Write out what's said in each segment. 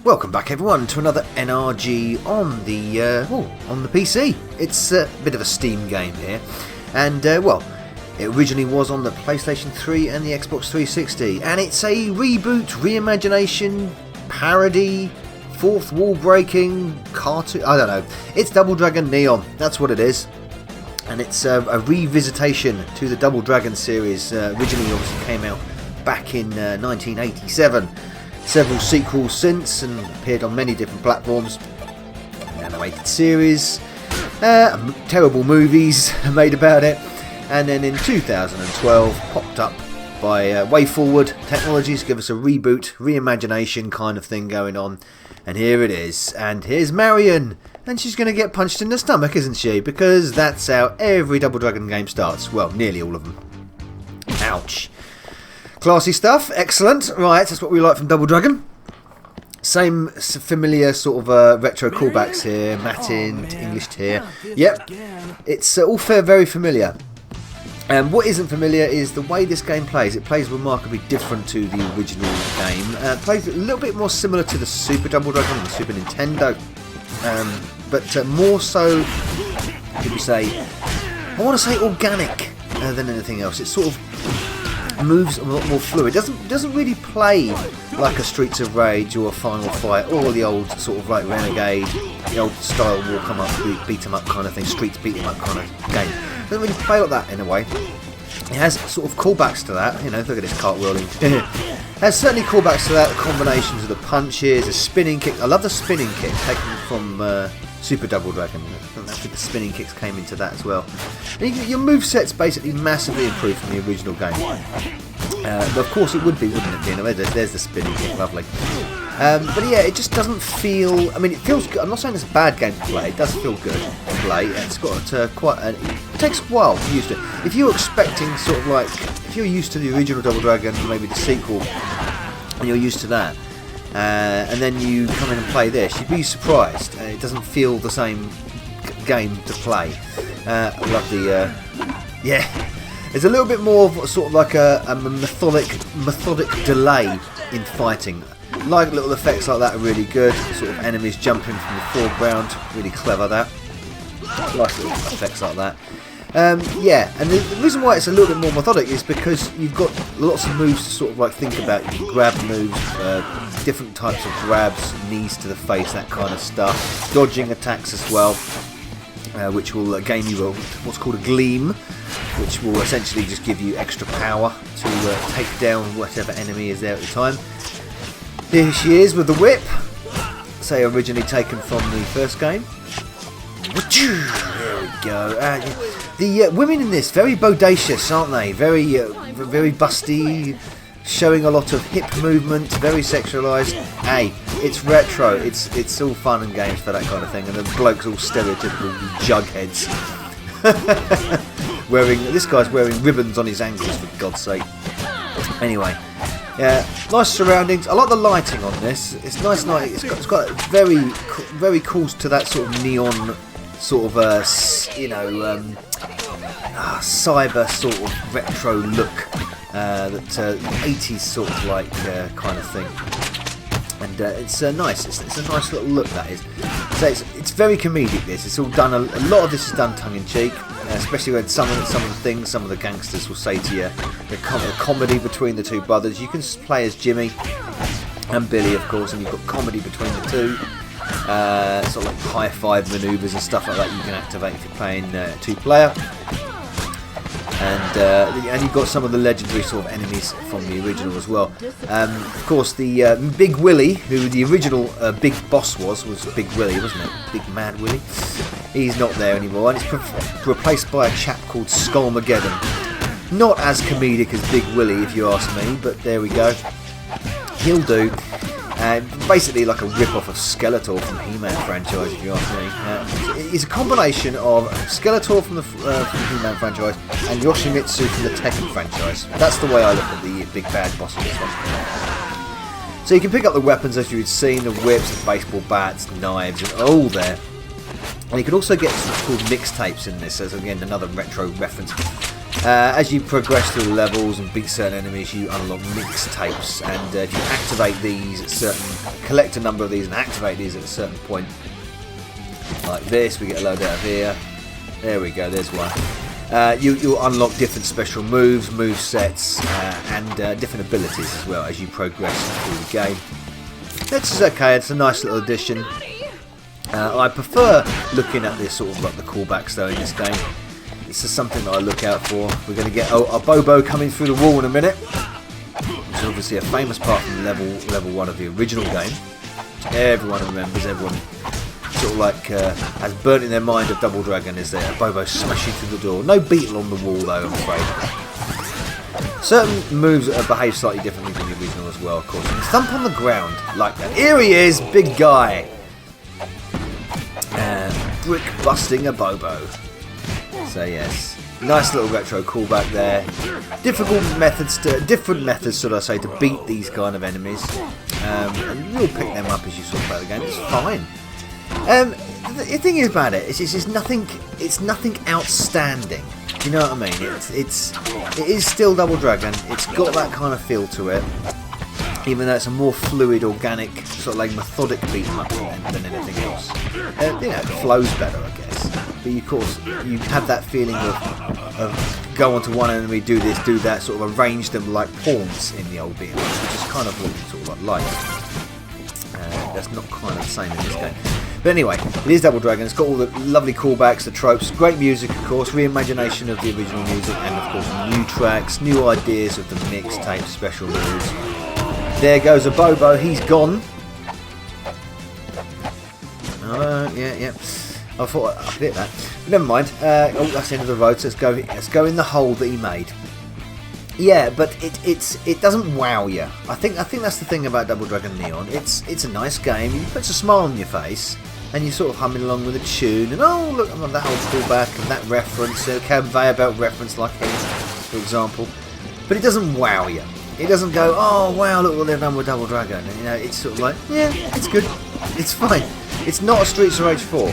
Welcome back everyone to another NRG on the PC. It's a bit of a Steam game here, and well, it originally was on the PlayStation 3 and the Xbox 360, and it's a reboot, reimagination, parody, fourth wall breaking cartoon. I don't know. It's Double Dragon Neon. That's what it is, and it's a revisitation to the Double Dragon series. Originally, obviously, came out back in 1987. Several sequels since, and appeared on many different platforms. An animated series, terrible movies made about it, and then in 2012 popped up by Wayforward Technologies, give us a reboot, reimagination kind of thing going on, and here it is. And here's Marion, and she's going to get punched in the stomach, isn't she? Because that's how every Double Dragon game starts. Well, nearly all of them. Ouch. Classy stuff, excellent. Right, that's what we like from Double Dragon. Same familiar sort of retro callbacks here, Latin, English here. Yep, it's all very familiar. And what isn't familiar is the way this game plays. It plays remarkably different to the original game. It plays a little bit more similar to the Super Double Dragon on the Super Nintendo, but more so, could we say, I want to say organic than anything else. It's sort of moves a lot more fluid. Doesn't really play like a Streets of Rage or a Final Fight or the old sort of like Renegade, the old style walk 'em up, beat 'em up kind of thing, Streets beat 'em up kind of game. Doesn't really play like that in a way. It has sort of callbacks to that. You know, look at this cartwheeling. Has certainly callbacks to that. The combinations of the punches, the spinning kick. I love the spinning kick taken from Super Double Dragon. I think the spinning kicks came into that as well. And your moveset's basically massively improved from the original game. But of course it would be, wouldn't it? You know, there's the spinning kick, lovely. But yeah, it just doesn't feel. I mean, it feels good. I'm not saying it's a bad game to play. It does feel good to play. It's got it takes a while to use it. If you're expecting sort of like, if you're used to the original Double Dragon, maybe the sequel, and you're used to that, and then you come in and play this, you'd be surprised. It doesn't feel the same game to play. I love the yeah. There's a little bit more of sort of like a methodic delay in fighting. Like little effects like that are really good. Sort of enemies jumping from the foreground, really clever that. Like little effects like that. Yeah, and the reason why it's a little bit more methodic is because you've got lots of moves to sort of like think about. You can grab moves, different types of grabs, knees to the face, that kind of stuff. Dodging attacks as well, which will gain you what's called a gleam, which will essentially just give you extra power to take down whatever enemy is there at the time. Here she is with the whip, say originally taken from the first game. There we go. The women in this, very bodacious, aren't they? Very busty, showing a lot of hip movement, very sexualised. Hey, it's retro. It's all fun and games for that kind of thing. And the bloke's all stereotypical jugheads. This guy's wearing ribbons on his ankles, for God's sake. Anyway, yeah, nice surroundings. I like the lighting on this. It's nice light. It's got very cool to that sort of neon, sort of cyber sort of retro look, that 80s sort of like kind of thing. And it's nice. It's a nice little look, that is. So it's very comedic. It's all done. A lot of this is done tongue in cheek, especially when some of the gangsters will say to you the comedy between the two brothers. You can play as Jimmy and Billy, of course, and you've got comedy between the two. Sort of like high five manoeuvres and stuff like that you can activate if you're playing 2-player. And you've got some of the legendary sort of enemies from the original as well. Of course, the Big Willie, who the original big boss was Big Willie, wasn't it? Big Mad Willie. He's not there anymore, and it's replaced by a chap called Skullmageddon. Not as comedic as Big Willie, if you ask me, but there we go. He'll do. Basically like a rip-off of Skeletor from the He-Man franchise, if you ask me. It's a combination of Skeletor from the He-Man franchise and Yoshimitsu from the Tekken franchise. That's the way I look at the big bad boss in this one. So you can pick up the weapons as you've seen, the whips, the baseball bats, knives, and all there. And you can also get what's called mixtapes in this, as again another retro reference. As you progress through the levels and beat certain enemies, you unlock mixtapes, and if you activate these, collect a number of these and activate these at a certain point, like this, we get a load out of here. There we go, there's one. You'll unlock different special moves, move sets, and different abilities as well as you progress through the game. This is okay, it's a nice little addition. I prefer looking at this sort of like the callbacks though in this game. This is something that I look out for. We're going to get a Bobo coming through the wall in a minute, which is obviously a famous part from level 1 of the original game. Everyone remembers, everyone sort of like has burnt in their mind of Double Dragon is there. Bobo smashing through the door. No beetle on the wall though, I'm afraid. Certain moves behave slightly differently from the original as well, of course. You can thump on the ground like that. Here he is, big guy. Brick busting a Bobo. So yes, nice little retro callback there. Different methods, should I say, to beat these kind of enemies. And you'll pick them up as you sort of play the game. It's fine. The thing is about it, it's nothing outstanding. Do you know what I mean? It is still Double Dragon. It's got that kind of feel to it, even though it's a more fluid, organic, sort of like methodic beat 'em up than anything else. It flows better, I guess. But of course, you have that feeling of go onto one enemy, do this, do that, sort of arrange them like pawns in the old beat 'em ups, which is kind of what you sort of like. That's not kind of the same in this game. But anyway, it is Double Dragon. It's got all the lovely callbacks, the tropes, great music, of course, reimagination of the original music, and of course new tracks, new ideas of the mixtape, special moves. There goes a Bobo. He's gone. Yeah. I thought I'd hit that. But never mind. Oh, that's the end of the road. So let's go in the hole that he made. Yeah, but it doesn't wow you. I think that's the thing about Double Dragon Neon. It's a nice game. It puts a smile on your face, and you're sort of humming along with a tune. And oh look, that whole callback and that reference, conveyor belt reference, like here, for example. But it doesn't wow you. It doesn't go, oh wow, look what they've done with Double Dragon. And, it's sort of like, yeah, it's good, it's fine. It's not a Streets of Rage 4.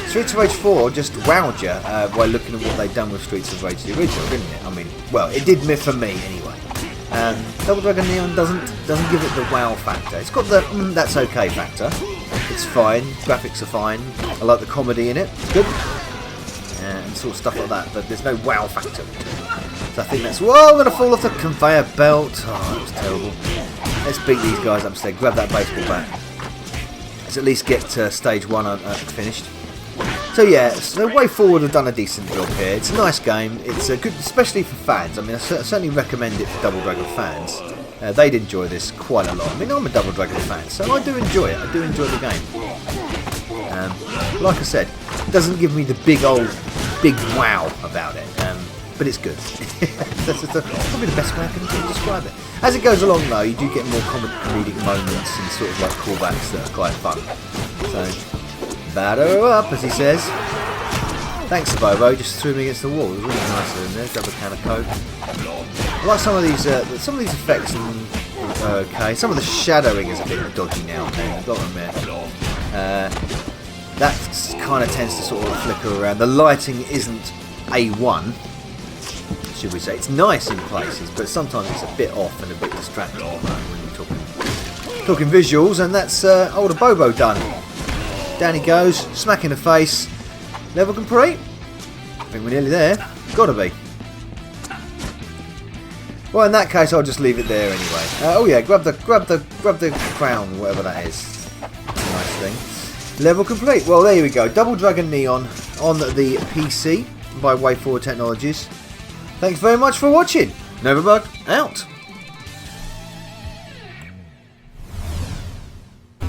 Streets of Rage 4 just wowed you by looking at what they'd done with Streets of Rage, the original, didn't it? I mean, well, it did for me anyway. Double Dragon Neon doesn't give it the wow factor. It's got the that's okay factor. It's fine, graphics are fine. I like the comedy in it. It's good, and sort of stuff like that. But there's no wow factor. So I think that's... Whoa, I'm going to fall off the conveyor belt. Oh, that was terrible. Let's beat these guys up instead. Grab that baseball bat. Let's at least get stage 1 finished. So yeah, so Wayforward have done a decent job here. It's a nice game. It's a good, especially for fans. I mean, I certainly recommend it for Double Dragon fans. They'd enjoy this quite a lot. I mean, I'm a Double Dragon fan, so I do enjoy it. I do enjoy the game. Like I said, it doesn't give me the big wow about it. But it's good. That's probably the best way I can describe it. As it goes along though, you do get more comedic moments and sort of like callbacks that are quite fun. So, batter up, as he says. Thanks, Bobo. Just threw me against the wall. It was really nice of him there. Grab a can of Coke. I like some of these effects. Okay, some of the shadowing is a bit dodgy now. I've got to admit. That kind of tends to sort of flicker around. The lighting isn't A1. Should we say. It's nice in places, but sometimes it's a bit off and a bit distracting when you're talking visuals, and that's older Bobo done. Down he goes, smack in the face. Level complete? I think we're nearly there. Gotta be. Well, in that case, I'll just leave it there anyway. Oh yeah, grab the crown, whatever that is. That's a nice thing. Level complete. Well, there we go. Double Dragon Neon on the PC by Wayforward Technologies. Thanks very much for watching. Novabug out.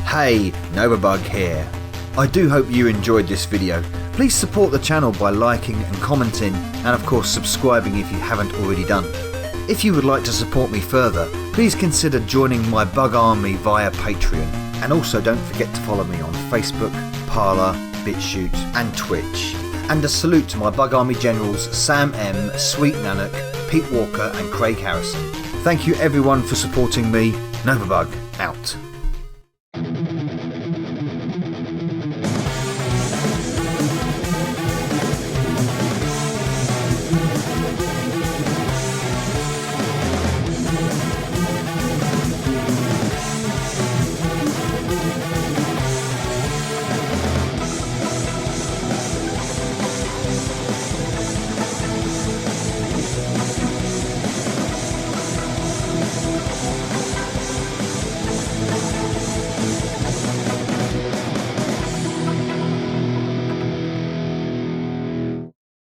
Hey, Novabug here. I do hope you enjoyed this video. Please support the channel by liking and commenting, and of course subscribing if you haven't already done. If you would like to support me further, please consider joining my Bug Army via Patreon. And also don't forget to follow me on Facebook, Parler, BitChute and Twitch. And a salute to my Bug Army Generals Sam M, Sweet Nanak, Pete Walker and Craig Harrison. Thank you everyone for supporting me. Novabug out.